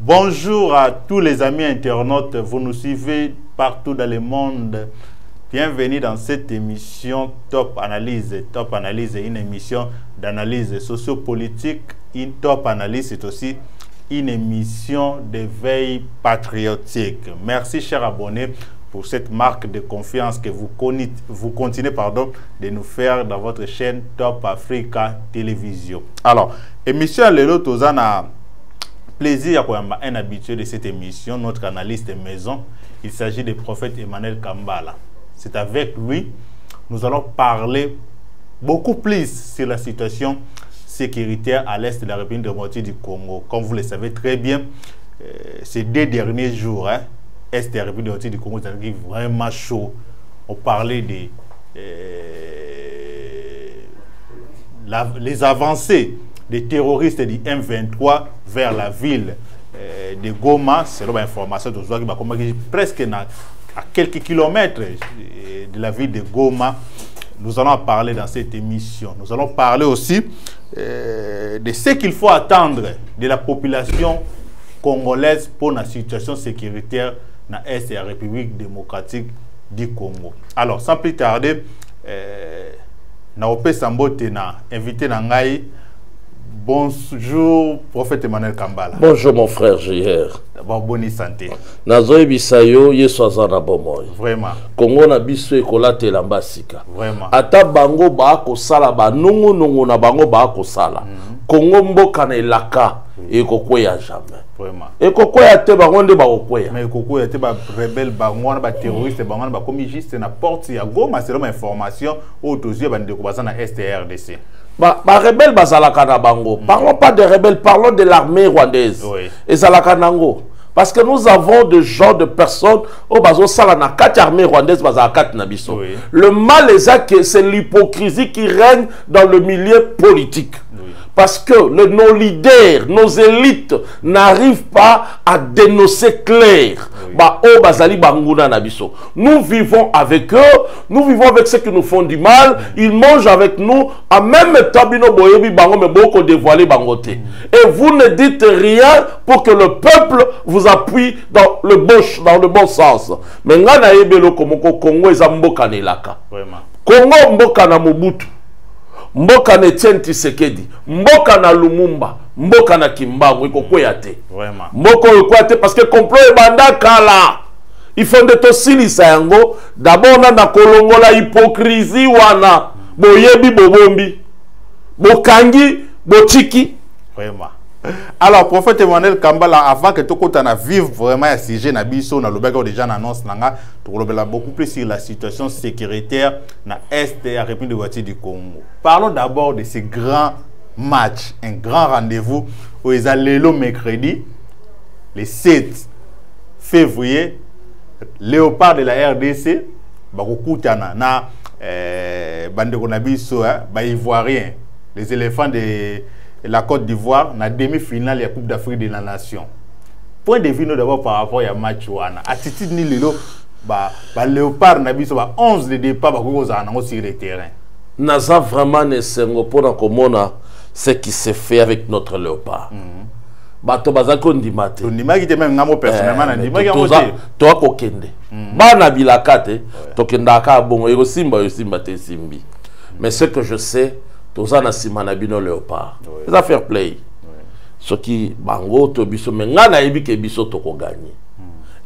Bonjour à tous les amis internautes, vous nous suivez partout dans le monde. Bienvenue dans cette émission Top Analyse. Top Analyse est une émission d'analyse sociopolitique. Une Top Analyse est aussi une émission de veille patriotique. Merci chers abonnés pour cette marque de confiance que vous continuez de nous faire dans votre chaîne Top Africa Télévision. Alors, émission Lelo Tozana. Plaisir pour un habitué de cette émission, notre analyste maison. Il s'agit du prophète Emmanuel Kambala. C'est avec lui, nous allons parler beaucoup plus sur la situation sécuritaire à l'est de la République démocratique du Congo. Comme vous le savez très bien, ces 2 derniers jours, est de la République démocratique du Congo, c'est vraiment chaud. On parlait des les avancées des terroristes du M23 vers la ville de Goma, selon l'information de presque à quelques kilomètres de la ville de Goma. Nous allons en parler dans cette émission. Nous allons parler aussi de ce qu'il faut attendre de la population congolaise pour la situation sécuritaire dans l'Est de la République démocratique du Congo. Alors, sans plus tarder, Naope Sambote na invité Nangaï. Bonjour, prophète Emmanuel Kambala. Bonjour, mon frère JR. D'abord, bonne santé. Nazoe bisayo yeswazana bomoy. Vraiment. Kongo na biso ekolate lambasika. Vraiment. Ata bango ba ko sala ba nungu na bango ba ko sala. Kongo mboka na elaka ekokweya jamais. Vraiment. Ekokweya te bango nde ba kokweya. Mais ekokweya te ba rebelle bango na ba terroriste bango na ba komi juste na porte ya Goma selon ma information au tozie ba ndeko bazana STRDC. Ba rebelle bazalaka na bango. Parlons pas des rebelles, parlons de l'armée rwandaise. Oui. Et zalaka nango. Parce que nous avons de gens, de personnes au bazo sala na 4 armées rwandaises bazalaka na biso. Oui. Le mal c'est l'hypocrisie qui règne dans le milieu politique. Oui. Parce que nos leaders, nos élites n'arrivent pas à dénoncer clair. Oui. Ba o bazali banguna na biso. Nous vivons avec eux, nous vivons avec ceux qui nous font du mal, ils mangent avec nous, en même temps bino boyebi bango me boko dévoiler bangote. Et vous ne dites rien pour que le peuple vous appuie dans le bon sens. Mais ngana yebelo komoko Congo ezamboka nelaka. Vraiment. Congo mboka na Mobutu. Mboka na Etienne Tshisekedi, mboka na Lumumba, mboka na Kimbangu ekokweya te. Vraiment. Mboka ekokweya te parce que complot ebanda kala. Il faut de tosilisa yango d'abord na kolongola hypocrisie wana boyebi bobombi. Bokangi bochiki. Vraiment. Alors, prophète Emmanuel Kambala, avant que tout le monde vive vraiment un sujet, na biso, na lobeka déjà annonce nanga, tu lobela beaucoup plus sur la situation sécuritaire na Est de la République démocratique du Congo. Parlons d'abord de ce grand match, un grand rendez-vous où ils allaient le mercredi, le 7 février, Léopard de la RDC, bakokutana na bandeko na biso, ba ivoirien, les éléphants de la Côte d'Ivoire na demi-finale de la Coupe d'Afrique de la Nation. Point de vue d'abord par rapport à match wana. Attitude ni lelo ba Léopard na biso ba 11 de départ ba ko za nango sur le terrain. Naza vraiment ne sengo pona komona ce qui se fait avec notre Léopard. Bato bazako ndimate. Ndimaki te même ngamo personnellement na ndimaki ngamo te. To ko kende. Bana bilakate to kendaka bongo yo simba te simbi. Mais ce que je sais Tozana simana bino Léopard. Ça fair play. Ce qui bango to biso mengana yebi ke biso to ko gagner.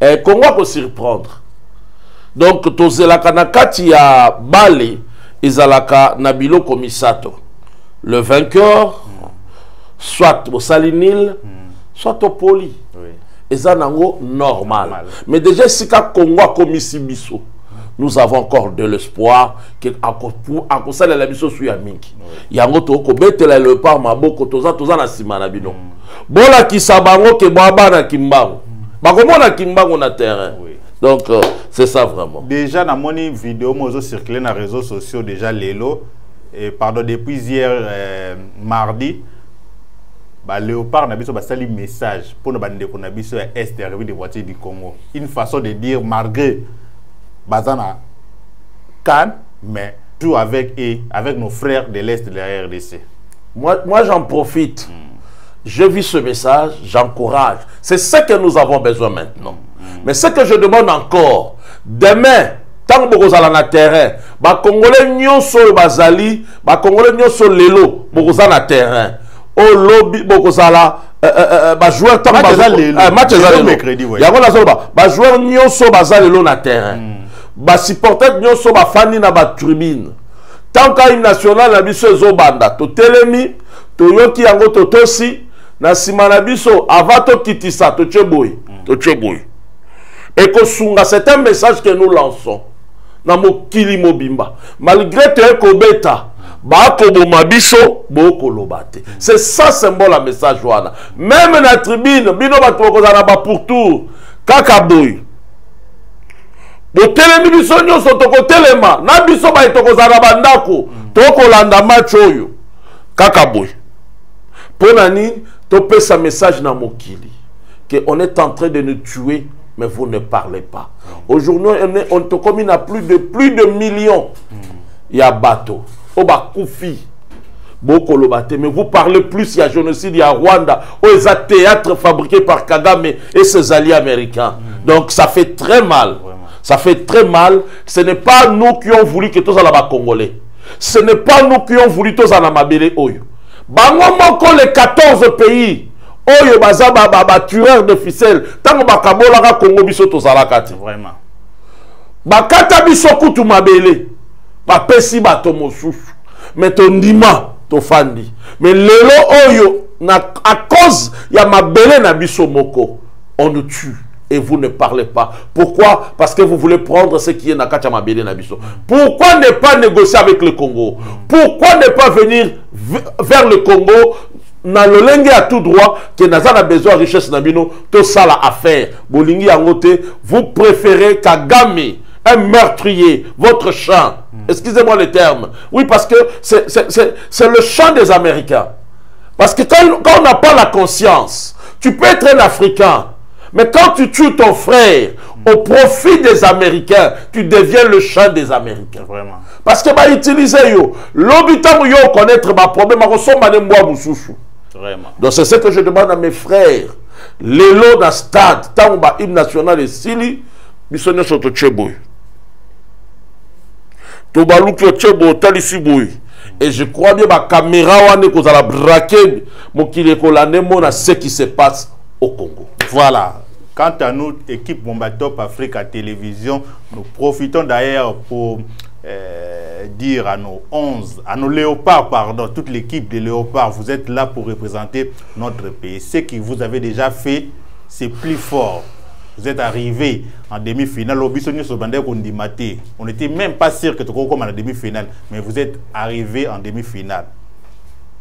Et Congo ko surprendre. Donc tozelaka na kati ya bale ezalaka na biloko misato. Le vainqueur soit au Salinil soit au Poli. Ezanango normal. Mais déjà sika Congo komisi biso. Nous avons encore de l'espoir que à cause de la mission sur Yaminki. Yango to ko betela le par maboko toza na simana bino. Bola kisabango ke baba na kimbango. Ba komona kimbango na terrain. Donc c'est ça vraiment. Déjà na moni vidéo mozo circuler na réseaux sociaux déjà lelo et pardon depuis hier mardi ba Léopard na biso ba sali message pour na bande ko na biso ya Est de la République démocratique du Congo. Une façon de dire malgré Bazana Cannes, mais tout avec nos frères de l'Est de la RDC. Moi j'en profite. je vis ce message, j'encourage. C'est ce que nous avons besoin maintenant. Mais ce que je demande encore, demain, tant que vous allez dans le terrain, les Congolais nyonso bazali, les Congolais nyonso lelo, vous allez dans le terrain. Au lobby, vous allez joueur tant que match mercredi, oui. Les joueurs nyonso bazali lelo na terrain. Les supporters nyonso bafani na ba tribune. Tant qu'à une nationale na biso ezobanda, to telemi, to yoki yango to tosi, na sima na biso avant to kitisa to tcheboy, to tcheboy. Et que c'est un message que nous lançons. Na mokili mobimba. Malgré te ekobeta, ba koboma biso, bo kolobate. C'est ça symbole la message wana. Même na tribune, bino ba tokozana ba pour tout, kaka boy. Bo telemi biso nyonso toko telema, na biso ba tokozana ba ndako, toko landa match oyo. Kaka boy. Ponani, to pesa message na mokili que on est en train de nous tuer. Mais vous ne parlez pas. Aujourd'hui, on te commune à plus de millions. Il y a bateau. Il y a koufi. Mais vous parlez plus, il y a génocide, il y a Rwanda. Il y a théâtre fabriqué par Kagame et ses alliés américains. Donc ça fait très mal. Ça fait très mal. Ce n'est pas nous qui avons voulu que tous les Congolais. Ce n'est pas nous qui avons voulu tous les Mabélé Oyo. Les 14 pays. Oyo baza ba tueur de ficelle tango bakabola ka Congo biso to salakati vraiment bakata biso kutu mabele ba pesi bato mosusu mais to ndima to fandi mais lelo oyo na à cause ya mabele na biso moko on nous tue et vous ne parlez pas. Pourquoi? Parce que vous voulez prendre ce qui est na kacha mabele na biso. Pourquoi ne pas négocier avec le Congo? Pourquoi ne pas venir vers le Congo? Na lolenge à tout droit que naza na besoin de richesse nabino tout ça la affaire bolingi yangote vous préférez Kagame un meurtrier votre chant excusez-moi le terme oui parce que c'est le chant des Américains parce que quand on n'a pas la conscience tu peux être un Africain mais quand tu tues ton frère au profit des Américains tu deviens le chant des Américains vraiment parce que bah utiliser yo l'habitant yo connaître ma problème à ressemble à moi mususu. Vraiment. Donc c'est ce que je demande à mes frères. Les lots dans le stade, tant que l'hymne national est Sili, ils sont sur le Tcheboy. Et je crois bien que la caméra vous allez braquer ce qui se passe au Congo. Voilà. Quant à nous, équipe Bomba Top Africa Télévision, nous profitons d'ailleurs pour dire à nos léopards, pardon, toute l'équipe des léopards, vous êtes là pour représenter notre pays. Ce que vous avez déjà fait, c'est plus fort. Vous êtes arrivé en demi-finale. On n'était même pas sûr que tu comme en demi-finale, mais vous êtes arrivé en demi-finale.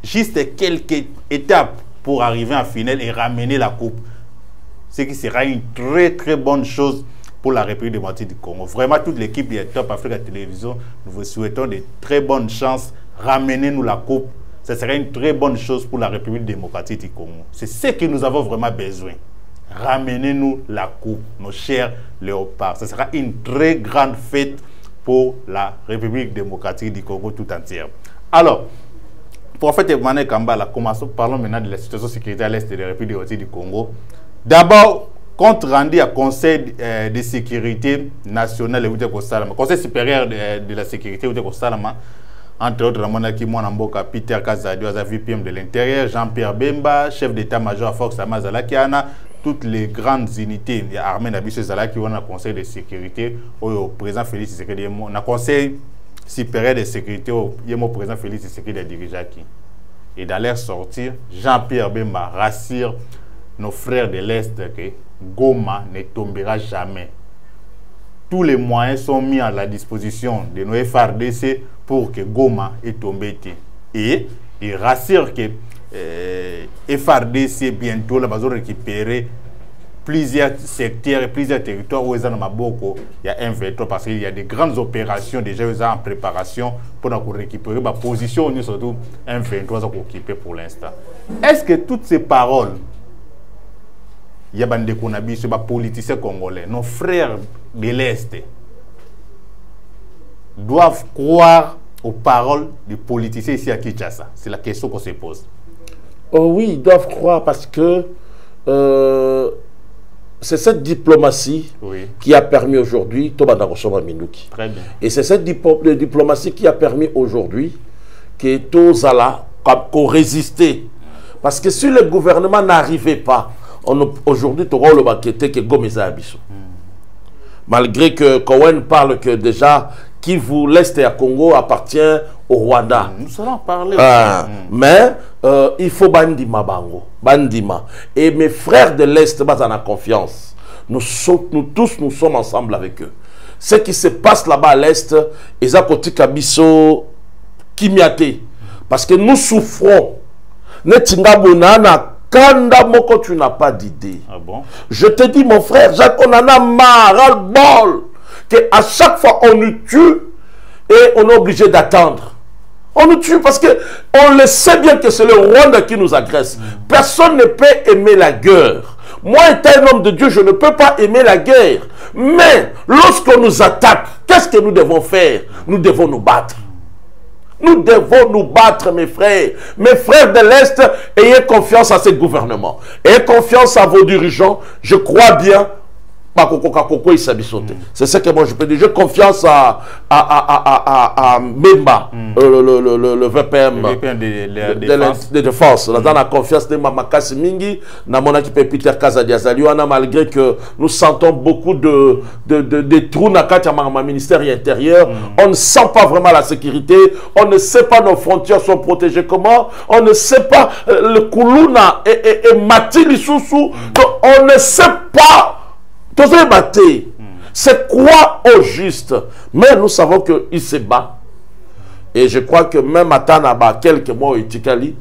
Juste quelques étapes pour arriver en finale et ramener la coupe. Ce qui sera une très très bonne chose pour la République démocratique du Congo. Vraiment, toute l'équipe de Top Africa Télévision, nous vous souhaitons de très bonnes chances. Ramenez-nous la coupe. Ce serait une très bonne chose pour la République démocratique du Congo. C'est ce que nous avons vraiment besoin. Ramenez-nous la coupe, nos chers léopards. Ce sera une très grande fête pour la République démocratique du Congo tout entière. Alors, prophète Emmanuel Kambala, parlons maintenant de la situation sécuritaire à l'est de la République démocratique du Congo. D'abord, compte rendu à Conseil de sécurité nationale et Conseil supérieur de la sécurité entre autres Ramonaki Mwanamboka, Peter Kazadio, VPM de l'intérieur, Jean-Pierre Bemba, chef d'état-major à Fox Amazalakiana, toutes les grandes unités armées d'Abissé Zalaki ont un conseil de sécurité au président Félix Tshisekedi, un conseil supérieur de sécurité au président Félix Tshisekedi Dirigaki. Et dans leur sortie, Jean-Pierre Bemba rassure nos frères de l'Est que Goma ne tombera jamais. Tous les moyens sont mis à la disposition de nos FARDC pour que Goma ait tombé. Et il rassure que FARDC bientôt va récupérer plusieurs secteurs et plusieurs territoires où ils ont il y a un veto parce qu'il y a des grandes opérations déjà en préparation pour récupérer ma position, surtout un veto occupé pour l'instant. Est-ce que toutes ces paroles, il y a des politiciens congolais, nos frères de l'Est, doivent croire aux paroles des politiciens ici à Kinshasa? C'est la question qu'on se pose. Oh oui, ils doivent croire parce que c'est cette diplomatie qui a permis aujourd'hui, très bien. Et c'est cette diplomatie qui a permis aujourd'hui que Tozala qu'on résisté. Parce que si le gouvernement n'arrivait pas, aujourd'hui, tu auras le baqueté que Gomeza Abisso. Malgré que Cohen parle que déjà, l'Est à Congo appartient au Rwanda. Nous allons parler. Mais il faut Bandima Bango. Bandima. Et mes frères de l'Est, en a confiance. Nous tous, nous sommes ensemble avec eux. Ce qui se passe là-bas à l'Est, ils ont côté Kabiso Kimiate. Parce que nous souffrons. Kanda moko, tu n'as pas d'idée. Ah bon? Je te dis, mon frère, Jacques, on en a marre, ras-le-bol, qu'à chaque fois on nous tue et on est obligé d'attendre. On nous tue parce que on le sait bien que c'est le Rwanda qui nous agresse. Personne ne peut aimer la guerre. Moi, étant un homme de Dieu, je ne peux pas aimer la guerre. Mais lorsqu'on nous attaque, qu'est-ce que nous devons faire? Nous devons nous battre. Nous devons nous battre, mes frères. Mes frères de l'Est, ayez confiance à ce gouvernement. Ayez confiance à vos dirigeants. Je crois bien. C'est ce que moi je peux dire. J'ai confiance à Memba, le VPM de défense. Dans la confiance de Mamakasi Mingi, Peter Kazadiazaliwana, malgré que nous sentons beaucoup de trous dans le ministère intérieur. On ne sent pas vraiment la sécurité. On ne sait pas nos frontières sont protégées comment. On ne sait pas le Koulouna et Matili Soussou. On ne sait pas. C'est quoi au juste? Mais nous savons qu'il se bat. Et je crois que même à Tanaba, quelques mois au Itikali,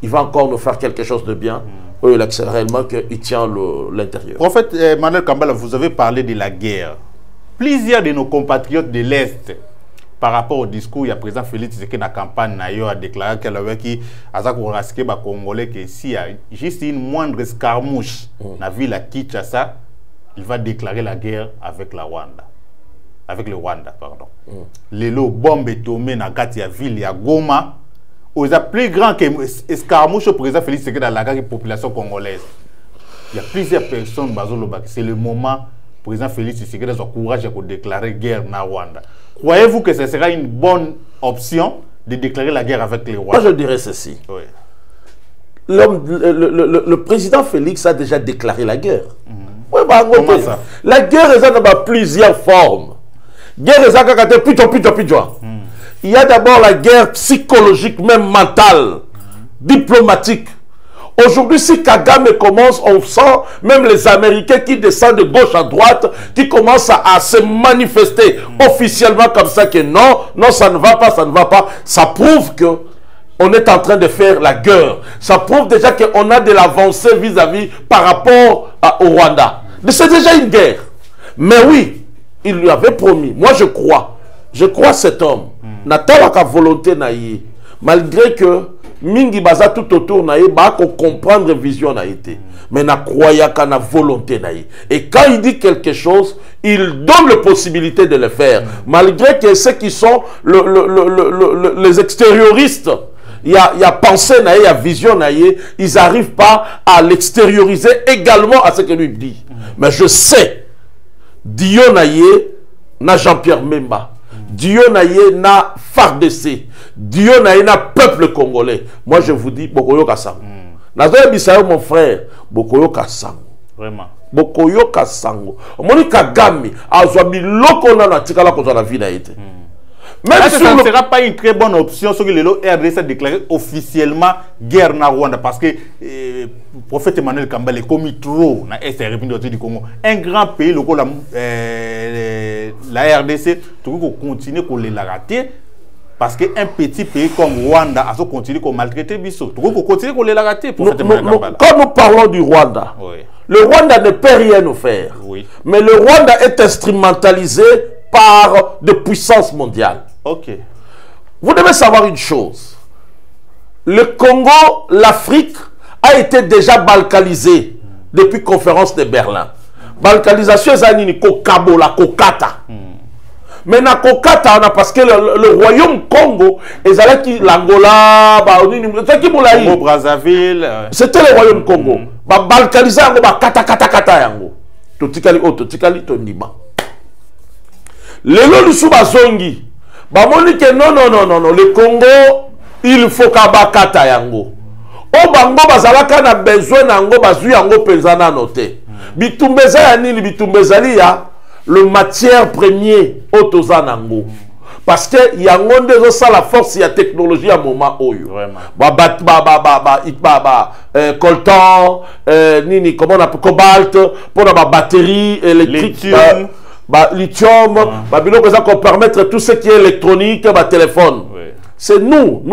il va encore nous faire quelque chose de bien. Réellement qu'il tient l'intérieur. Prophète Emmanuel Kambala, vous avez parlé de la guerre. Plusieurs de nos compatriotes de l'Est, par rapport au discours, il y a président Félix Tshisekedi dans la campagne, a déclaré qu'il avait qui Congolais que s'il y a juste une moindre escarmouche dans la ville à Kinshasa, il va déclarer la guerre avec la Rwanda. Avec le Rwanda, pardon. Les lots bombes et tombées dans la ville à Goma, ils sont plus grands que escarmouche au président Félix Tshisekedi dans la population congolaise. Il y a plusieurs personnes, c'est le moment, le président Félix Tshisekedi a courage de déclarer guerre dans Rwanda. Croyez-vous que ce sera une bonne option de déclarer la guerre avec les Rwandais? Moi, je dirais ceci. Oui. Le président Félix a déjà déclaré la guerre. Oui, comment ça? La guerre a plusieurs formes. Guerre il y a d'abord la guerre psychologique, même mentale, diplomatique. Aujourd'hui, si Kagame commence, on sent même les Américains qui descendent de gauche à droite, qui commencent à se manifester officiellement comme ça que non, ça ne va pas, ça ne va pas. Ça prouve que on est en train de faire la guerre. Ça prouve déjà qu'on a de l'avancée vis-à-vis par rapport au Rwanda. C'est déjà une guerre. Mais oui, il lui avait promis. Moi, je crois cet homme. N'a pas volonté naïe. Malgré que Mingi Baza tout autour naïe, comprendre vision naïe. Mais n'a croyait qu'à la volonté naïe. Et quand il dit quelque chose, il donne la possibilité de le faire. Malgré que ceux qui sont les extérioristes, il y a pensée, il y a vision, ils n'arrivent pas à l'extérioriser également à ce que lui dit. Mais je sais, Dieu n'a Jean-Pierre Memba, Dieu n'a FARDC, Dieu n'a peuple congolais. Moi je vous dis, Bokoyo Kassango. Nazoye Bisayo, mon frère, Bokoyo Kassango. Vraiment. Bokoyo Kassango. Moni Kagame, Azwabi Lokona na Tikala Koza la vie naïte. Même si ça ne sera pas une très bonne option sur que le RDC a déclaré officiellement guerre na Rwanda parce que le prophète Emmanuel Kambala est commis trop dans l'Est du Congo. Un grand pays, la RDC, tout le continue à les rater parce qu'un petit pays comme Rwanda a continué à maltraiter Bissot. Tout le continue à les rater. Quand nous parlons du Rwanda, oui. Le Rwanda ne peut rien nous faire. Oui. Mais le Rwanda est instrumentalisé par de puissances mondiales. Ok. Vous devez savoir une chose. Le Congo, l'Afrique, a été déjà balkanisé depuis la conférence de Berlin. Balkanisation, c'est Kokabola, Kokata. Mais na kokata na parce que le royaume Congo ezalaki l'Angola ba qui Congo Brazzaville c'était le royaume Congo ba balkaniser yango ba kata yango totikali to ndima lelo lusu bazongi ba moni que non le Congo il faut ka ba kata yango o bango bazalaka na besoin nango bazui yango penzana noté bitumbeza ya nini bitumbezali ya le matière premier autoza nango parce que yango ndezo ça la force ya technologie à moment oyo coltan nini comment on appelle cobalt pour la batterie électrique lithium biloko ça qu'on permettre tout ce qui est électronique téléphone. C'est nous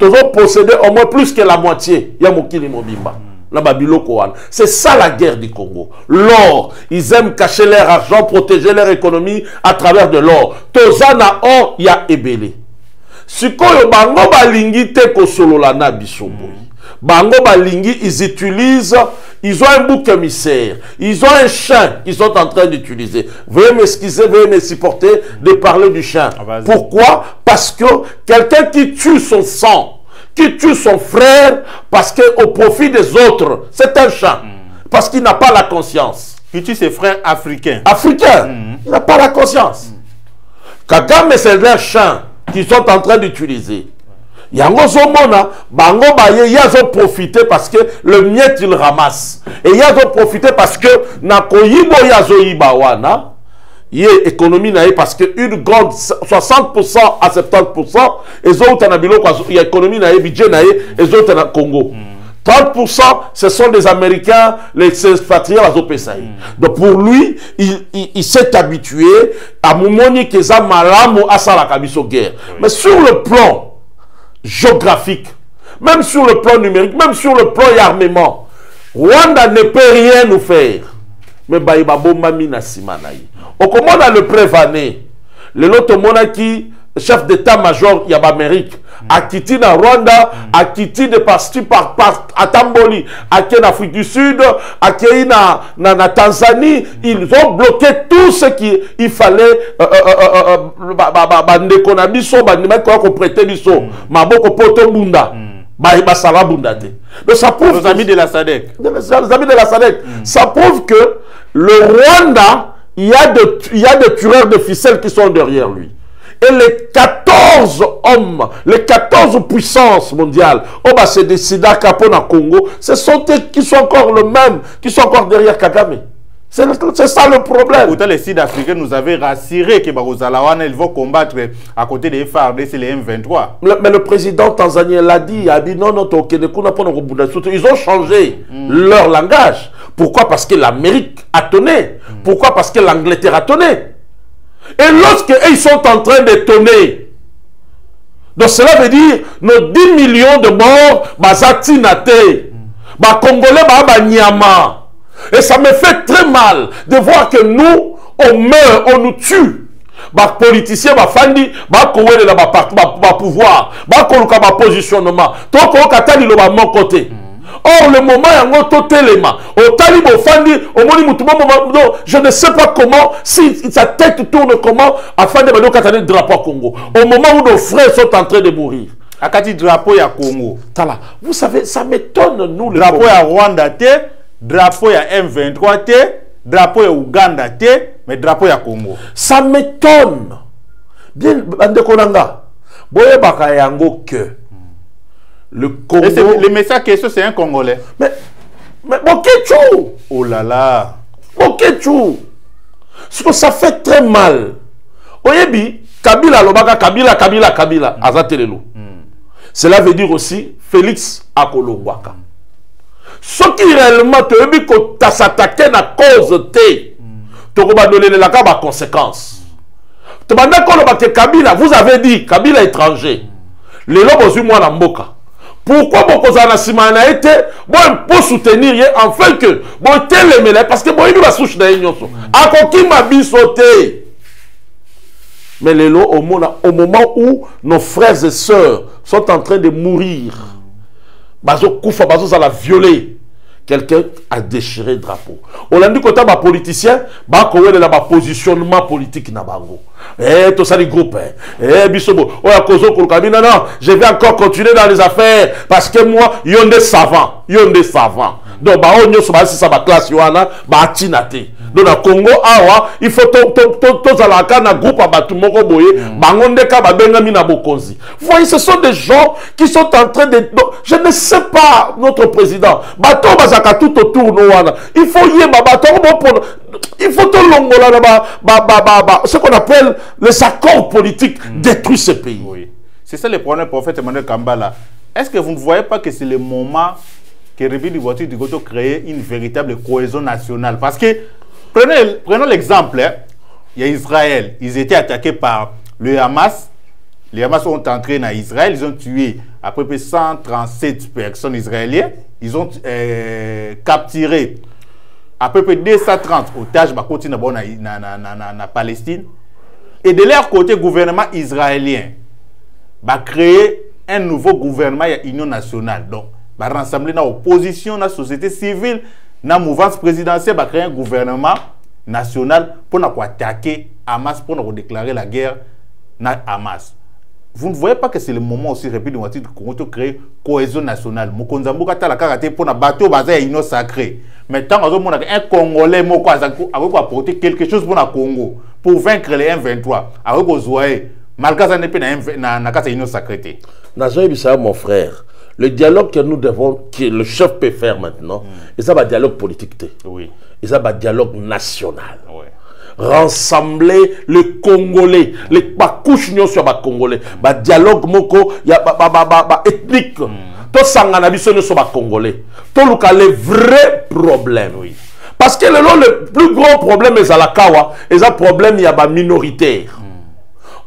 devons posséder au moins plus que la moitié ya mokili mobimba. C'est ça la guerre du Congo. L'or, ils aiment cacher leur argent, protéger leur économie à travers de l'or. Tozana or ya ebele. Sikoyo bango balingi te kosolola na bisoboy. Bango balingi ils ont un bouc émissaire, ils ont un chien qu'ils sont en train d'utiliser. Veuillez m'excuser, veuillez me supporter de parler du chien. Pourquoi? Parce que quelqu'un qui tue son sang, qui tue son frère parce qu'au profit des autres, c'est un chien. Parce qu'il n'a pas la conscience. Qui tue ses frères africains. Il n'a pas la conscience. Kagame, c'est leur chien qu'ils sont en train d'utiliser. Yango zomona, bango baye, yazo profiter parce que le miet il ramasse. Et yazo profiter parce que nakoyibo yazo ibawana. Yé économie naïe parce que une grande 60% à 70% et autres nabilo quoi y a économie naïe budget naïe et autres na Congo 30% ce sont des Américains les expatriés à Zopesai. Donc pour lui il s'est habitué à momoni keza malamu asa la kabiso guerre. Mais sur le plan géographique, même sur le plan numérique, même sur le plan armement, Rwanda ne peut rien nous faire. Mais baïba bomba mina simanaï. Au comment on a le prévané, le loto monaki chef d'état-major Yabamérique, a quitté na Rwanda, a quitté de parti par à Tamboli, a quitté en Afrique du Sud, a quitté na Tanzanie, ils ont bloqué tout ce qu'il fallait bande konabiso, bande ko prêter biso, maboko poto bunda. Donc ça prouve les amis de la SADC. Les amis de la SADC. Ça prouve que le Rwanda, il y a des tueurs de ficelles qui sont derrière lui. Et les 14 hommes, les 14 puissances mondiales, c'est des Sida Capo na Congo, ce sont eux qui sont encore le même, qui sont encore derrière Kagame. C'est ça le problème. Pourtant, les Sud-Africains nous avaient rassuré que Barozalawan, ils vont combattre à côté des FARDC, les M23. Mais le président tanzanien l'a dit, il a dit non, ils ont changé leur langage. Pourquoi? Parce que l'Amérique a tonné. Pourquoi? Parce que l'Angleterre a tonné. Et lorsque ils sont en train de tonner, donc cela veut dire nos 10 millions de morts, Bazati Nate, Congolais, Nyama. Et ça me fait très mal de voir que nous, on meurt, on nous tue. Les politiciens, les fandi, les pouvoir, les positionnement. Donc, on a de mon côté. Or, le moment où on a téléma, au talib, au fandi, au moni, je ne sais pas comment, si sa tête tourne comment, afin de mettre le drapeau à Congo. Au moment où nos frères sont en train de mourir. Akati drapeau à Congo. Vous savez, ça m'étonne, nous, le drapeau à Rwanda, drapeau à M23, drapeau à Ouganda, mais drapeau à Congo. Ça m'étonne. Bien, Bandekonanga, Boye Bakayango que le Congo. Le message question, c'est un Congolais. Mais Bokechu. Oh là là. Bokechu. Ça fait très mal. Oyebi, Kabila Lobaka, Kabila, Azatelelo. Cela veut dire aussi Félix Akolobwaka. Ce qui réellement te dit que tu s'attaqué à la cause T, tu vas donner la conséquence. Tu vas dire que Kabila, vous avez dit Kabila étranger. Les lobos du mois Mboka. Pourquoi Bokozana Simana a été pour soutenir enfin que bon télémélé parce que bon il va souche dans l'union. A qui m'a bisoté. Mais les lots au moment où nos frères et sœurs sont en train de mourir. Bazo Koufa, Bazo ça l'a violé. quelqu'un a déchiré le drapeau. On a dit que les politiciens, ils positionnement politique na bango. Tout ça, les groupes. Bisobo. Non, je vais encore continuer dans les affaires parce que moi, il y a des savants. Donc, on y a ça classe yoana, tinate. Donc, au Congo, il faut tous à groupe à Batumoko Boye, Bangondeka Babengami na Bokonzi. Vous voyez, ce sont des gens qui sont en train de. Je ne sais pas, notre président. Bato Bazaka tout autour, il faut y aller, il faut tout l'ongola, ce qu'on appelle les accords politiques détruisent ce pays. Oui. C'est ça le problème, prophète Emmanuel Kambala. Est-ce que vous ne voyez pas que c'est le moment que République du voiture du Goto crée une véritable cohésion nationale? Parce que, prenons l'exemple, hein, il y a Israël, ils étaient attaqués par le Hamas. Les Hamas sont entrés en Israël, ils ont tué à peu près 137 personnes israéliennes. Ils ont capturé à peu près 230 otages en Palestine. Et de leur côté, le gouvernement israélien va créer un nouveau gouvernement, il y a Union nationale. Donc, va rassembler l'opposition, la société civile, la mouvance présidentielle, va créer un gouvernement national pour attaquer Hamas, pour déclarer la guerre à Hamas. Vous ne voyez pas que c'est le moment aussi République du Congo de créer cohésion nationale. Mokonzambo kata la karaté pour na bateau basé union sacrée. Maintenant, un Congolais moko avec apporter quelque chose pour le Congo pour vaincre les M23. Avec Ozoé, malgré ça n'est pas na kata union sacrée. Nazoé Bissau, mon frère, le dialogue que nous devons, que le chef peut faire maintenant, et ça va dialogue politique. Oui. Et ça va dialogue national. Oui. Rassembler les Congolais, les couches sur les Congolais, dialogue moko ethnique. Tout sangana biso sur les Congolais. Tout le vrai problème. Oui. Parce que le plus gros problème est à la Kawa, et ça problème il y a minoritaires.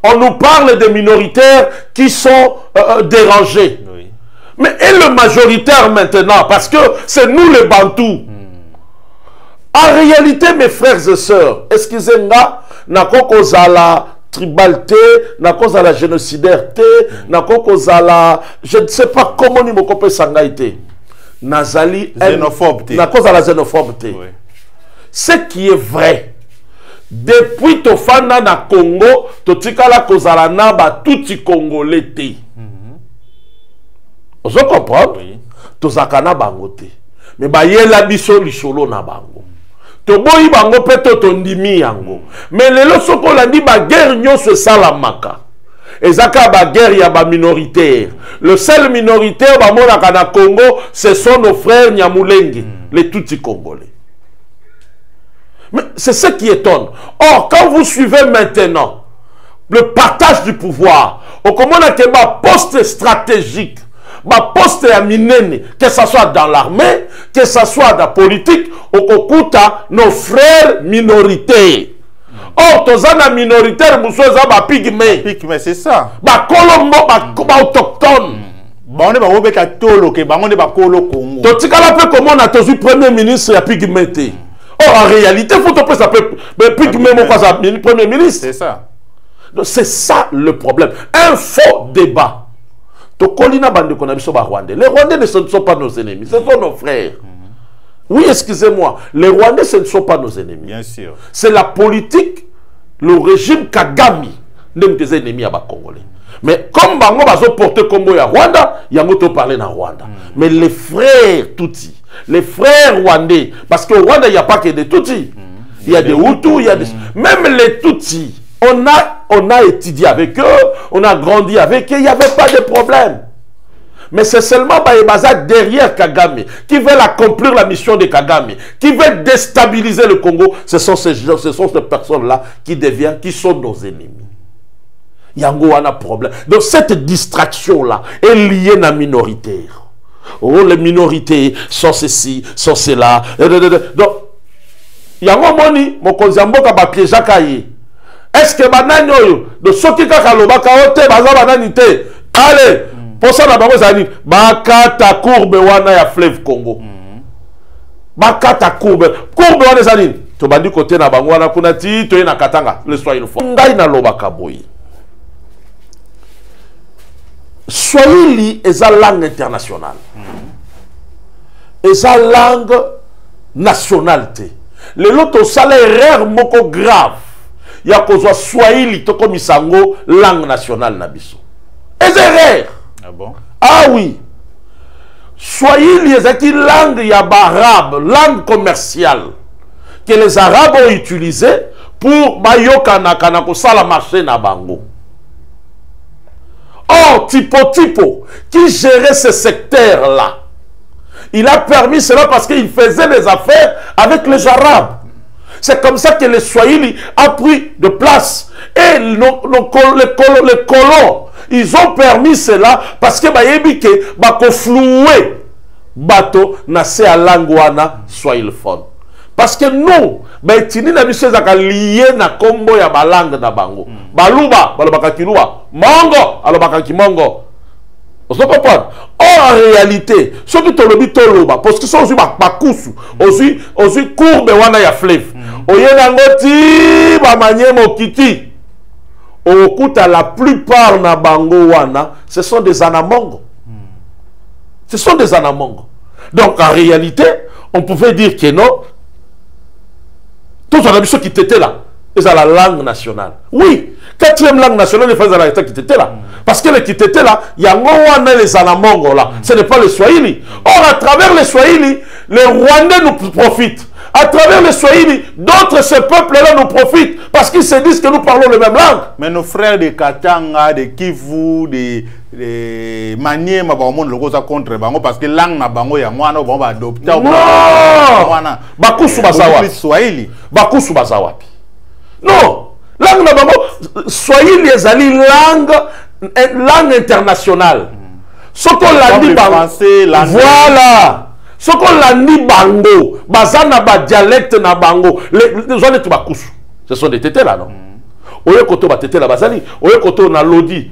On nous parle des minoritaires qui sont dérangés. Oui. Mais et le majoritaire maintenant, parce que c'est nous les Bantous. En réalité, mes frères et sœurs, excusez-moi, n'a pas cause à la tribalité, n'a pas cause à la génocidaire, n'a pas cause à la... Je ne sais pas comment nous me sangaïté. Nazali... Xénophobe. N'a cause à la xénophobe. Oui. Ce qui est vrai, depuis Tofana na Congo, Totikala cause à la naba, tout y Congolais. Vous comprenez? Oui. Tozakana bangote. Mais bah yé la biso lisolo na bango. Toboyi bango peto tondimi yango. Mais lelo soko la di ba guerre nyonso salamaka. Ezaka ba guerre ya ba minoritaire. Le seul minoritaire ba mona kana Congo, ce sont nos frères Nyamulenge, les Tutsi congolais. Mais c'est ce qui étonne. Or quand vous suivez maintenant le partage du pouvoir, au comment on a un poste stratégique, ma poste à minene, que ce soit dans l'armée, que ce soit dans la politique, au Kokuta, nos frères minoritaires. Or, tous les minoritaires, nous sommes des pygmées. Pygmées, c'est ça. Des colombo, des autochtones. On est des Katolo, on est des Kolo Congo. Tu sais comment on a toujours premier ministre à pygmé. Or, en réalité, il faut que ça peut pygmé, mon premier ministre. C'est ça. C'est ça le problème. Un faux débat. Les Rwandais ce ne sont pas nos ennemis, ce sont nos frères. Oui, excusez-moi, les Rwandais ce ne sont pas nos ennemis. Bien sûr. C'est la politique, le régime Kagame, des ennemis à Congolais. Mais comme Bango va porter Congo à Rwanda, il y a beaucoup parler dans Rwanda. Mais les frères Tutsi, les frères Rwandais, parce qu'au Rwanda il n'y a pas que des Tutsis, il y a des Hutus, il y a des... Même les Tutsis. On a étudié avec eux, on a grandi avec eux, il n'y avait pas de problème. Mais c'est seulement Bayebaza derrière Kagame, qui veut accomplir la mission de Kagame, qui veut déstabiliser le Congo. Ce sont ces personnes-là qui sont nos ennemis. Yango a un problème. Donc cette distraction-là est liée à la minoritaire. Oh, les minorités sont ceci, sont cela. Donc, Yango Moni, mon konzambo ka ba piéja kaye. Est-ce que banani oyo de soki kaka lobaka ote baza banani te? Allez, pour ça na bango zali bakata courbe wana ya fleuve Congo. Bakata courbe wana zali to bandi côté na bango wana kuna ti to na Katanga, le soir une fois. Ngai na lobaka boyi. Swahili est la langue internationale. et sa langue nationalité. Les autres salaires moko grave. Il y a qu'on soit Swahili to comme isango langue nationale nabiso. Et c'est rare. Ah bon? Ah oui. Swahili est une langue arabe, langue commerciale que les Arabes ont utilisée pour bayokana kana ko sala marché na bango. Or, Tipo, qui gérait ce secteur-là, il a permis cela parce qu'il faisait les affaires avec les Arabes. C'est comme ça que les Swahili a pris de place. Et les colons, ils ont permis cela parce que bayebike bako floué bateau na se à languana swahiliphone. Parce que nous, tini na biso ezaka lié na kombo ya balangue na bango. Baluba, balobaka kiluba. Mongo, alobaka kimongo. Vous comprenez? En réalité, ceux qui te le toloba, parce que sont aussi bakusu, aussi courbe wana ya fleuve. Oyenangoti ba manye mokiti. Okuta la plupart na bango wana, ce sont des anamongo. Ce sont des anamongo. Donc en réalité, on pouvait dire que non. Tous les habitants qui étaient là, ils ont la langue nationale. Oui, quatrième langue nationale, les Français qui étaient là. Parce que les qui étaient là, il y a les anamongo là. Ce n'est pas les Swahili. Or, à travers les Swahili, les Rwandais nous profitent. À travers les Swahili, d'autres ce peuple-là nous profitent parce qu'ils se disent que nous parlons la même langue. Mais nos frères de Katanga, de Kivu, de Maniema, contre Bango parce que langue na Bango ya mwana bon ba adopter. Non. Bakusu basawa. Swahili. Bakusu basawapi. Non. Langue na Bango Swahili ezali langue internationale. Soko landi Bango. Voilà. Ce qu'on l'a dit bango, bazana ba dialecte na bango, les gens de bakusu. Ce sont des tétés là, non? Oye koto ba tété là bazali, oye koto na lodi.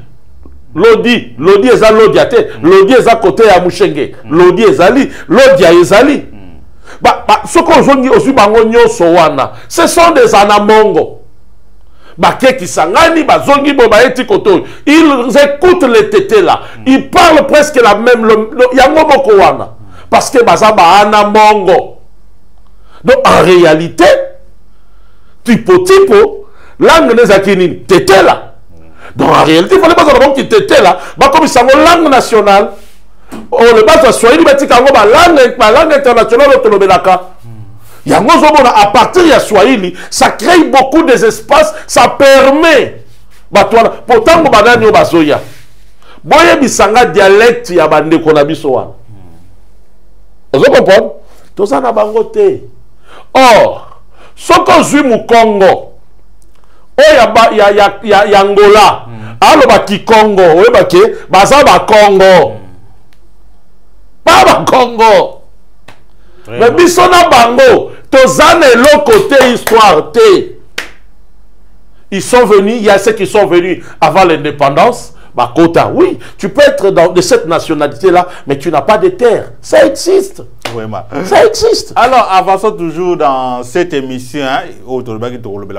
Lodi eza lodi ate, lodi eza côté ya mushenge, lodi ezali, lodi ya ezali. Ce qu'on zongi aussi bango nyoso wana, ce sont des anamongo. Ba keki sangani ba zongi bo ba eti koto. Ils écoutent les tétés là. Ils parlent presque la même yango moko wana. Parce que Bazaba ana mongo. Donc en réalité, tipo, langue des Akinini, t'étais là. Donc en réalité, il fallait pas savoir que t'étais là. Comme ils sont langue nationale, on le base à Swahili, langue internationale, autonomélaka. À partir de Swahili, ça crée beaucoup d'espace, ça permet. Pourtant, on va dire bazoya. Boye bisanga dialecte ya bande konabisoa. Vous comprenez? Tout ça n'a pas voté. Or, ce qu'on suit au Congo, il y a Angola, alors qui Congo, Congo, pas Congo. Mais bisona bango, tous l'autre côté histoire té. Ils sont venus, il y a ceux qui sont venus avant l'indépendance. Bakota, oui, tu peux être de cette nationalité-là, mais tu n'as pas de terre. Ça existe. Vraiment. Ça existe. Alors, avançons toujours dans cette émission,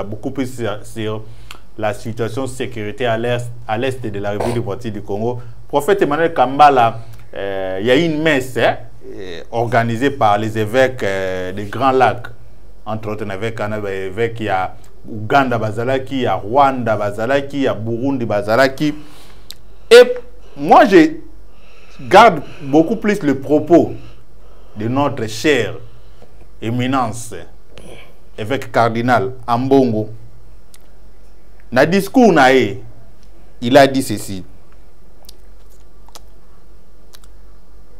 beaucoup plus sur la situation sécurité à l'est de la République démocratique du Congo. Prophète Emmanuel Kambala, il y a une messe organisée par les évêques des Grands Lacs, entre autres évêques, il y a Ouganda Bazalaki, il y a Rwanda Bazalaki, il y a Burundi Bazalaki. Et moi, je garde beaucoup plus le propos de notre cher éminence, évêque cardinal Ambongo. Dans le discours, il a dit ceci.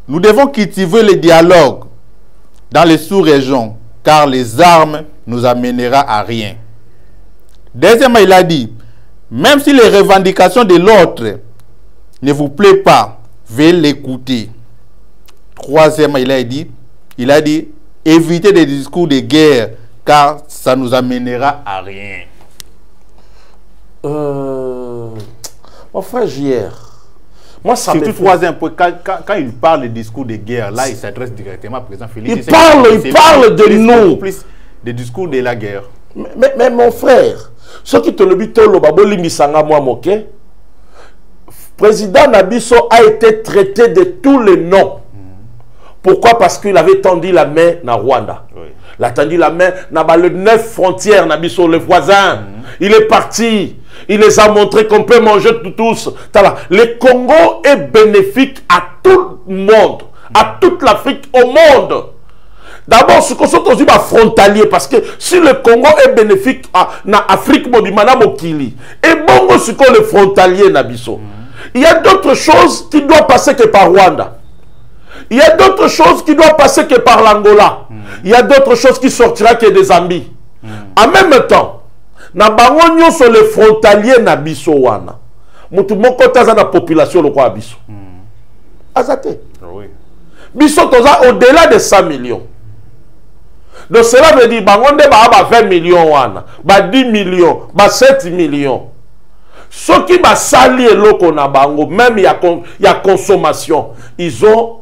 Nous devons cultiver le dialogue dans les sous-régions, car les armes nous amèneront à rien. Deuxièmement, il a dit, même si les revendications de l'autre ne vous plaît pas, veuillez l'écouter. Troisièmement, il a dit, évitez des discours de guerre, car ça nous amènera à rien. Mon frère JR, moi ça me fait... troisième point, quand il parle de discours de guerre, là il s'adresse directement à président Félix. Il parle de nous. Plus des discours de la guerre. Mais mon frère, ce qui te le dit, le président Nabiso a été traité de tous les noms. Pourquoi? Parce qu'il avait tendu la main na Rwanda. Oui. Il a tendu la main dans les 9 frontières, les voisins. Il est parti. Il les a montré qu'on peut manger tous. Le Congo est bénéfique à tout le monde, à toute l'Afrique, au monde. D'abord, ce qu'on dit frontalier, parce que si le Congo est bénéfique à l'Afrique, et bon, ce qu'on est frontalier, Nabiso. Il y a d'autres choses qui doivent passer que par Rwanda. Il y a d'autres choses qui doivent passer que par l'Angola. Il y a d'autres choses qui sortira que des Zambie. En même temps, na bango sur les frontaliers na biso wana. Mutu moko taza na population lokwa biso. Azate. Oui. Biso toza au-delà de 100 millions. Donc cela veut dire bango nde ba 20 millions wana, ba 10 millions, ba 7 millions. Ceux qui va salir loko na bango, même il y a consommation, ils ont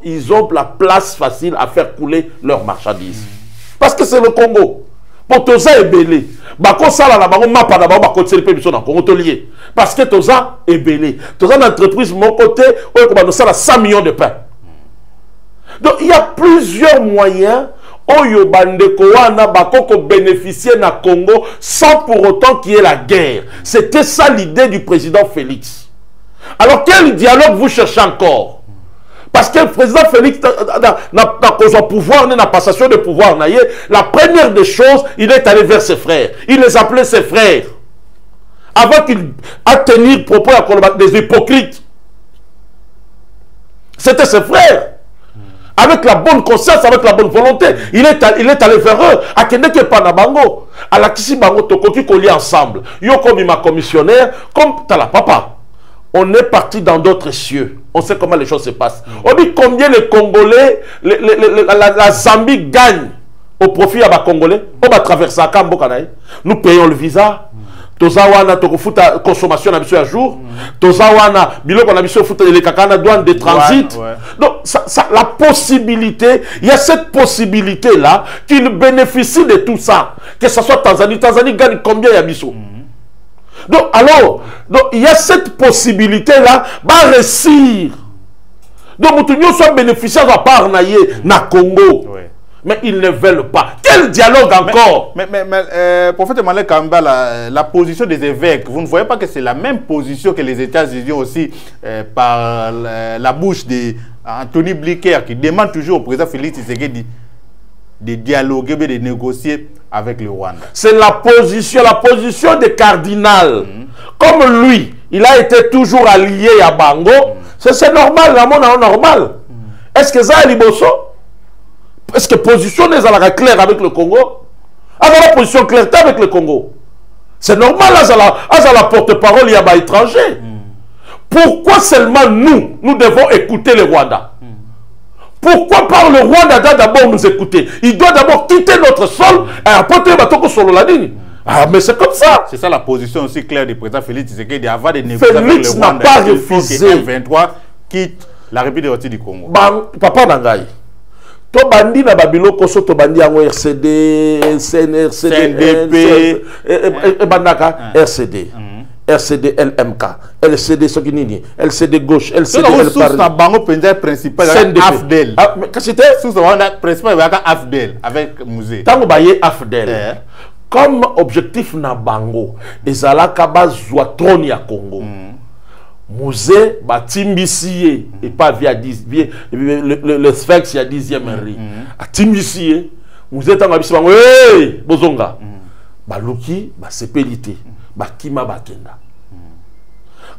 la place facile à faire couler leurs marchandises. Parce que c'est le Congo. Pour Toza et Belé, bako sala na bango mapa na bango bako tseli pe biso na Congo tolié. Parce que Toza et Belé, Toza une entreprise mon côté, oyo ko ba sala 100 millions de pain. Donc il y a plusieurs moyens oyo bandeko wana bakoko bénéficier na Congo sans pour autant qu'il y ait la guerre. C'était ça l'idée du président Félix. Alors quel dialogue vous cherchez encore? Parce que le président Félix n'a pas pouvoir, n'a pas passation de pouvoir. La première des choses, il est allé vers ses frères. Il les appelait ses frères. Avant qu'il a tenu propos des hypocrites. C'était ses frères. Avec la bonne conscience, avec la bonne volonté, il est allé vers eux. À Kendeke Panabango, à la Kisibango Tokoki Koli ensemble. Yo comme ma commissionnaire, comme Tala Papa. On est parti dans d'autres cieux. On sait comment les choses se passent. On dit combien les Congolais, la Zambie gagne au profit à les Congolais. On va traverser à Kambo Kanaï. Nous payons le visa. Tozawana tokofuta consommation na à jour. Tozawana biloko na biso futa les kakana douane de transit. Ouais. Donc la possibilité, il y a cette possibilité là qu'il bénéficie de tout ça. Que ce soit Tanzanie, Tanzanie gagne combien ya biso? Donc alors, il y a cette possibilité là va réussir. Donc nous sommes bénéficiaires à part na Congo. Ouais. Mais ils ne veulent pas. Quel dialogue encore? Mais prophète Malek Kamba, la position des évêques, vous ne voyez pas que c'est la même position que les États-Unis aussi par la bouche d'Anthony Blinken qui demande toujours au président Félix Tshisekedi de dialoguer, de négocier avec le Rwanda. C'est la position des cardinals. Comme lui, il a été toujours allié à Bango, c'est normal, la monde normal. Est-ce que ça est liboso? Est-ce que position est claire avec le Congo? Alors la position claire avec le Congo. C'est normal, à la porte-parole, il y a des étrangers. Pourquoi seulement nous devons écouter le Rwanda? Pourquoi par le Rwanda d'abord nous écouter? Il doit d'abord quitter notre sol et apporter le solo la ligne. Ah, mais c'est comme ça. C'est ça la position aussi claire du président Félix Tshisekedi avant de négocier avec le Rwanda. Félix n'a pas refusé. M23 quitte la République du Congo. Papa Nangaï. To bandi na babilo koso to bandi yango RCD, CNDP, bandaka RCD. RCD LMK, LCD Sokinini, LCD gauche, LCD LPAR. C'est bango principal AFDEL. C'était sous principal AFDEL avec musée. Tango baye AFDEL. Comme objectif na bango, ezalaka bazwa trône ya Congo. Musée Batimbissier et pas via 10 le Sphinx il y a 10e Henri à Timbissier musée tangabisi bango hey bozonga baluki ba sepelité bakima bakenda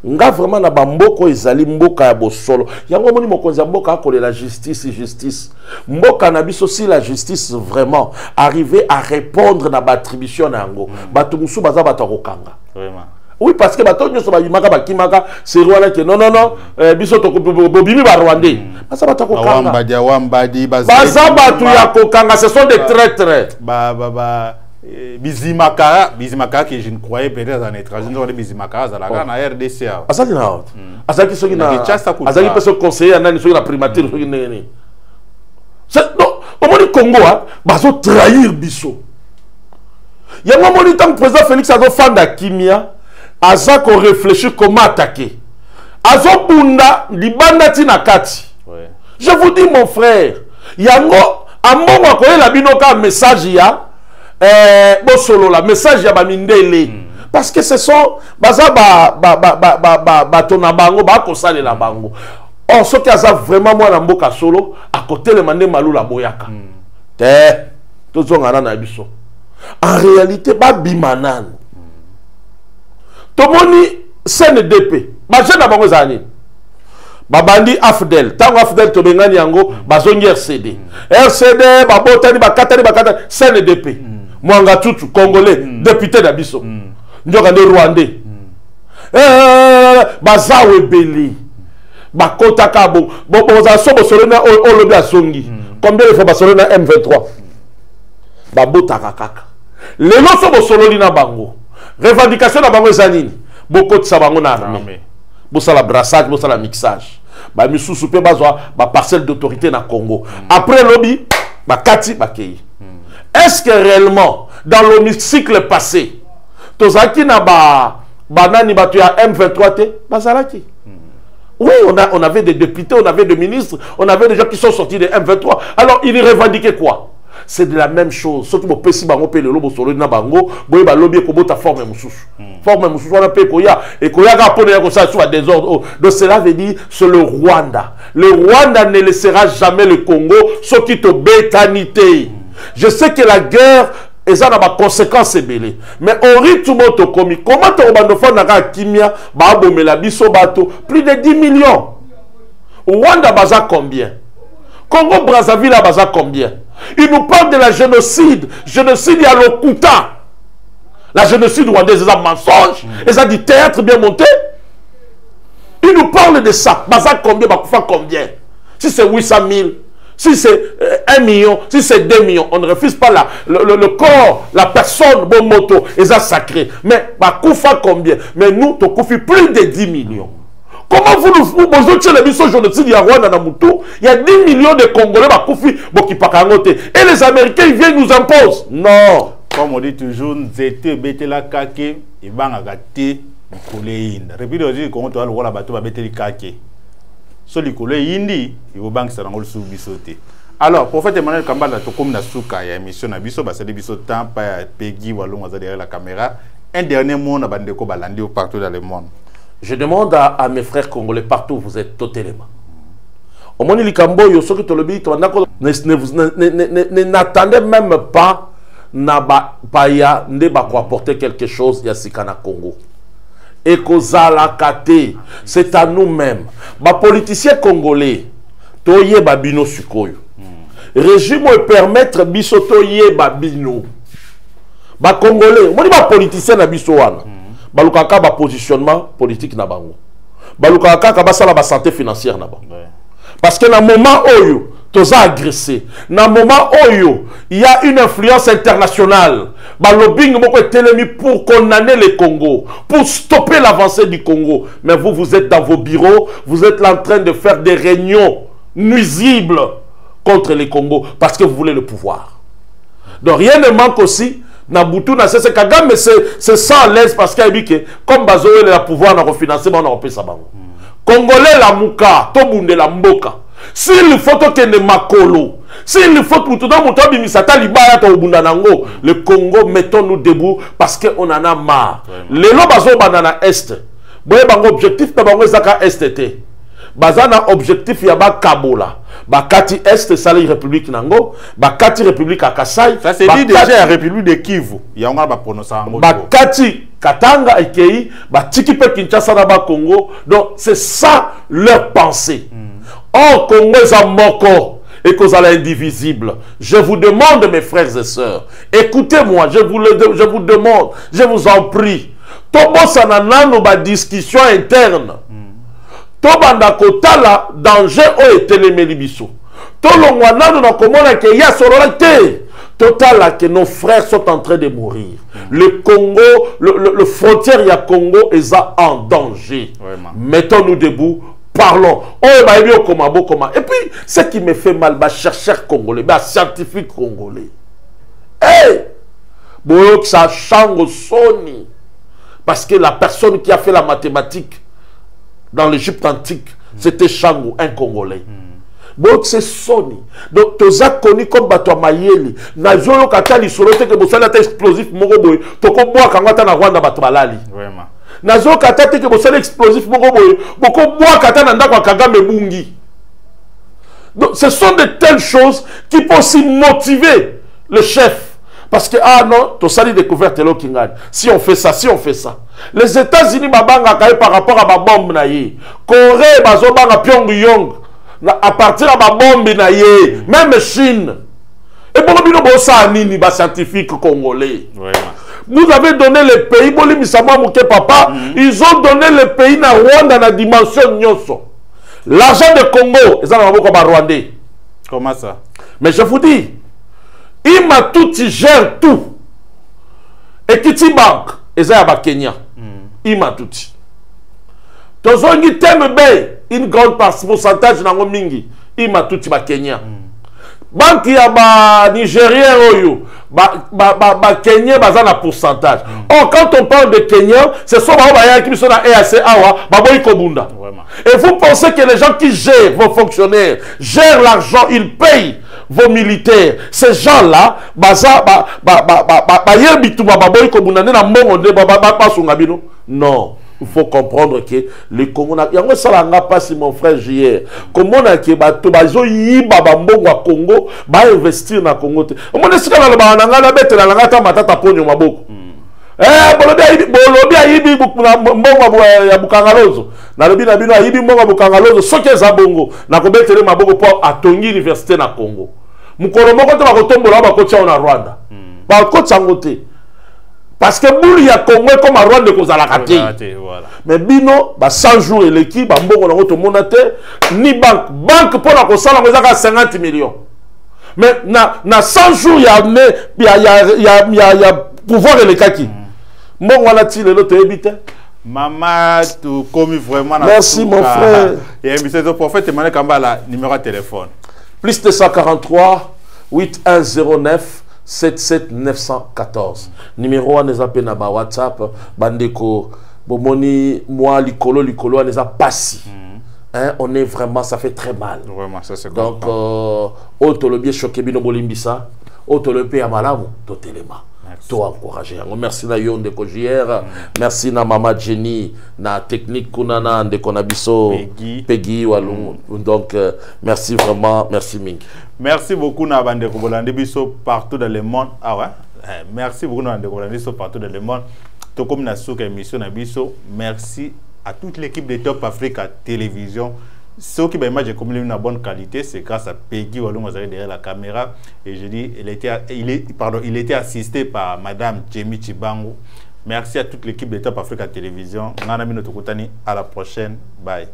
nga vraiment na bamboko ezali mboka ya bosolo yango moni mokonzi ya mboka akole la justice mboka na biso si la justice vraiment arriver à répondre na battribution na yango batu musu baza batakokanga vraiment. Oui, parce que bato nyoso bayimaka bakimaka c'est Rwanda que non biso to bobimi ba Rwandais. Basa bato ko kanga. Wambadi baza batu ya kokanga ce sont des traîtres. Bizimakara que je ne croyais peut-être en étranger, nous on Bizimakara za la na RDC. Asaki na haute. Asaki soki na Asaki peut se conseiller nani soki la primature soki nene. C'est non, au moins Congo bazo trahir biso. Ya moni tant président Félix azo fanda kimia. Aza qu'on réfléchit comment attaquer. Azo bunda libanda tinakati. Je vous dis mon frère, yango ambongo ko la binoka message ya bo solo la message ya ba mindele parce que ce sont baza ba tona bango ba ko sale la bango. Oh, ce qui a vraiment moi mboka solo à côté le mandé malou la boyaka. Tout na biso. En réalité ba bimanan. Tomoni CNDP, ba jeune bango zani. Babandi Afdel, tango Afdel to bengani yango bazongi RCD. RCD ba botani ba katani CNDP. Mwanga tutu congolais, député d'Abisso. Njoka de Rwandais. Bazawe beli. Bakota kabo. Boza sobo solena olobi asongi. Combien de fois ba solena M23? Babota kakaka. Lelo sobo sololi na bango. Revendication na bango zanini. Boko tsa bango na armée. Bosa la brassage, bosa la mixage. Ba misusu pe bazwa ba parcelle d'autorité na Congo. Après lobby, ba kati ba kei. Est-ce que réellement dans l'hémicycle passé, tozaki na banani batu ya M23 te bazalaki? Oui, on avait des députés, on avait des ministres, on avait des gens qui sont sortis de M23. Alors, ils revendiquaient quoi? C'est de la même chose. Sauf que mon PC bango pe le lobo solo na bango, boye ba lobby ko bota forme mususu. Forme mususu na pe koya et koya ga pone ko ça soit désordre. Donc cela veut dire c'est le Rwanda. Le Rwanda ne laissera jamais le Congo sauf qui te bétanité. Je sais que la guerre et ça a des conséquences belées. Mais au rythme de commis, comment tu as kimia la biso bato plus de 10 millions. Rwanda baza combien? Congo Brazzaville baza combien? Il nous parle de la génocide. Génocide il y a le Kouta. La génocide rwandaise, c'est un mensonge. Et ça dit théâtre bien monté. Il nous parle de ça. Baza combien? Bakoufa combien? Si c'est 800 000. Si c'est 1 million, si c'est 2 millions, on ne refuse pas le corps, la personne, bon moto, et ça sacré. Mais, bah, Koufa combien? Mais nous, tu Koufi plus de 10 millions. Comment vous nous posez les missions génocides, il y a Rwanda Namutu, il y a 10 millions de Congolais, bah, Koufi, Bokipakangote. Et les Américains, ils viennent nous imposent. Non. Comme on dit toujours, Zete, Betela Kake, et Bangagate, Koléine. Répétez aussi, comment tu as le roi la bateau, Beteli Kake. Alors, prophète Emmanuel Kambala, comme na souka, il y a émission na biso, bah c'est des biso temps, pas Peggy Wallo, derrière la caméra. Un dernier mot, na bandeko balandi partout dans le monde. Je demande à mes frères congolais partout où vous êtes totalement. Au monde likambo yo soki tolobi to ndako n'attendez même pas na ba paya ndeba ko apporter quelque chose ya sikana Congo. Et c'est à nous-mêmes. Les politiciens congolais, toye babino sukoyo. Régime permettre biso toye babino. Ba congolais, on dit ba politicien na biso wana. Ba lukaka ba positionnement politique na bango. Ba lukaka ka ba sala ba santé financière na bango. Parce que na moment oyo toza agressé. Na moment oyo, il y a une influence internationale. Ba lobbying moko etelemi pour condamner le Congo, pour stopper l'avancée du Congo. Mais vous, vous êtes dans vos bureaux, vous êtes en train de faire des réunions nuisibles contre le Congo parce que vous voulez le pouvoir. Donc rien ne manque aussi. Nabutu na c'est Kagame, mais c'est sans l'aise parce qu'il a dit que comme Bazoé le pouvoir na refinancer, on a repris ça bango. Congolais la muka, tobunde la mboka. S'il faut que ne makolo, s'il faut que le Congo, mettons-nous debout parce qu'on en a marre. Les lots bazo banana est. Boye bango objectif na bango zaka est. Bazana objectif yaba Kabola. Bakati est sali république nango, bakati république à Kasai. Ça c'est dit déjà la république de Kivu. Il y a on va prononcer en mot. Bakati Katanga Ikei, batiki pe Kinshasa na ba Congo. Donc c'est ça leur pensée. Or, Congo est un moko et que vous allez indivisible. Je vous demande, mes frères et sœurs, écoutez-moi, je vous demande, je vous en prie. Tobo sanana no ba discussion interne. Tobanda kotala danger o etelemeli biso. Tolongwana no komona ke ya sororité. Total que nos frères sont en train de mourir. Le Congo, le frontière ya Congo est en danger. Mettons-nous debout. Parlons. Et puis, ce qui me fait mal, chercheur congolais, scientifique congolais. Hey! Ça change Sony. Parce que la personne qui a fait la mathématique dans l'Égypte antique, c'était Shango, un Congolais. Bon, c'est Sony. Donc, tu as connu comme Bato Mayeli. Nazolo Katali Solote que Bossala explosif Moroboy. Toko Boa Kangata na Rwanda Bato Malali. Vraiment. Nazolo Katali que Bossala explosif Moroboy. Boko Boa Katana Ndakwa Kagame Bungi. Donc, ce sont de telles choses qui peuvent aussi motiver le chef. Parce que, ah non, tu as découvert Telo Kingani. Si on fait ça, si on fait ça. Les États-Unis, Babanga, par rapport à ma bombe, Corée, Bazobanga, Pyongyang. À partir de ma bombe, même Chine. Et pour le ça, nini, scientifique congolais. Vous avez donné les pays, papa, ils ont donné les pays na Rwanda na dimension nyoso. L'argent de Congo, ils ont beaucoup de Rwandais. Comment ça? Mais je vous dis, il m'a tout, il gère tout. Equity Bank, ils ont Kenya. Il m'a tout. Tozongi Tembe, une grande pourcentage dans le mingi. Il m'a tout ba Kenya. Banque ya ba Nigérien oyo, ba Kenya baza na pourcentage. Or quand on parle de Kenya, c'est soit ba qui sont na EAC awa, ba boy kobunda. Et vous pensez que les gens qui gèrent vos fonctionnaires, gèrent l'argent, ils payent vos militaires. Ces gens-là, baza ba yerbituma ba boy kobunda na mbongo de ba sungabino. Non. Il faut comprendre que le Congo n'a pas si mon frère hier. Comment on a que bazo yiba bambongo à Congo ba investir na Congo. On est sur la bananga la bête la ngata matata ponyo maboko. Bolobi ayibi mbongo ya bukangalozo. Na lobi na bino ayibi mbongo bukangalozo soke za bongo na ko betele maboko po atongi université na Congo. Mukolo moko to bakotombola bakotia na Rwanda. Ba kotia ngote. Parce que bouli ya Congo comme à Rwanda ko zala kati. Mais bino ba 100 jours et l'équipe ba mbongo na to monate ni banque pour la ko sala ko zaka 50 millions. Mais na 100 jours ya pouvoir et les kaki. Mbongo wana ti le to ebite. Maman, tu commis vraiment. Merci mon frère. Et monsieur le prophète Emmanuel Kambala, numéro de téléphone. Plus 243 8109 77 914. Numéro 1 appels na ba WhatsApp bandeko bomoni moi likolo on les a passé. Hein, on est vraiment, ça fait très mal. Vraiment, ça c'est donc autolobie choqué bino bolimbisa, autolobie amalamu totelema. Toi encourager. Merci na yon de Kojier, merci na Mama Jenny, na technique kunana de Konabiso, Peggy Walum. Donc merci vraiment, merci Ming. Merci beaucoup na bande Kobolande biso partout dans le monde. Ah ouais. Merci beaucoup na bande Kobolande biso partout dans le monde. To comme na souka émission na biso. Merci à toute l'équipe de Top Africa Télévision. Ce qui m'a dit comme une bonne qualité, c'est grâce à Peggy Walum derrière la caméra. Et je dis, il était assisté par Madame Jamie Chibango. Merci à toute l'équipe de Top Africa Télévision. À la prochaine. Bye.